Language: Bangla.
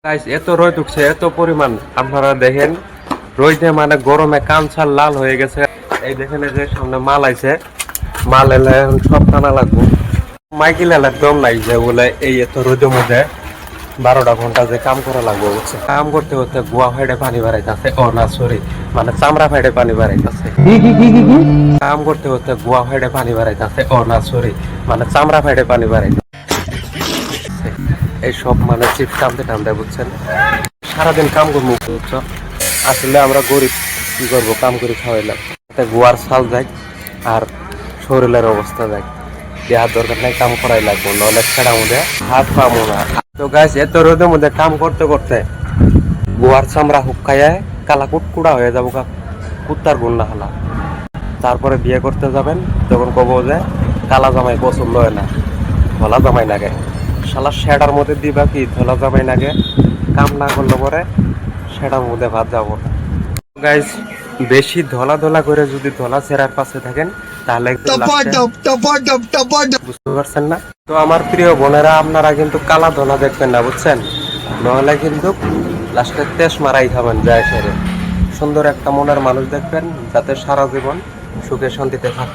গাইস এত রোদ উঠছে এত পরিমাণ আপনারা দেখেন রোদে মানে গরমে কানসার লাল হয়ে গেছে। এই দেখেন এই যে সামনে মাল আইছে, মাল এলে এখন সব টানা লাগবো। মাইকেল এলার দম নাই যে বলে এই এত রোদের মধ্যে 12টা ঘন্টা যে কাম করা লাগবে বুঝছে। কাম করতে করতে গোয়া ফাইডে পানি বাড়াইতেছে, ও না সরি মানে চামড়া ফাইডে পানি বাড়াইতেছে। কাম করতে করতে গোয়া ফাইডে পানি বাড়াইতেছে, ও না সরি মানে চামড়া ফাইডে পানি বাড়াইতেছে। এই সব মানে চিপ টানতে টানতে বুঝছেন। সারাদিন কাম করবো বুঝছো, আসলে আমরা গরিব, কি করবো, কাম করে খাওয়াইলাম গোয়ার ছাল যাই আর শরীরের অবস্থা যাই। দেহার দরকার নাই, কাম করাই লাগবো, নলে ছেড়া মধ্যে হাত পাবো না। তো গাছ এত রোদের মধ্যে কাম করতে করতে গোয়ার চামড়া হুক্কায় কালা কুটকুড়া হয়ে যাবো, কুত্তার গুণ না হলা। তারপরে বিয়ে করতে যাবেন তখন কবো যে কালা জামাই পছন্দ হয় না, ধলা জামাই লাগে। শালা সেটার মধ্যে দিবা কি ধলা জামাই লাগে, কাম না করলে পরে সেটার মধ্যে ভাত যাবো না। গাইস বেশি ধলা ধলা করে যদি ধলা চেরার পাশে থাকেন তাহলে বুঝতে পারছেন না। তো আমার প্রিয় বোনেরা, আপনারা কিন্তু কালা ধলা দেখবেন না বুঝছেন, নহলে কিন্তু লাস্টে তেজ মারাই খাবেন যায় সেরে। সুন্দর একটা মনের মানুষ দেখবেন যাতে সারা জীবন সুখে শান্তিতে থাকতে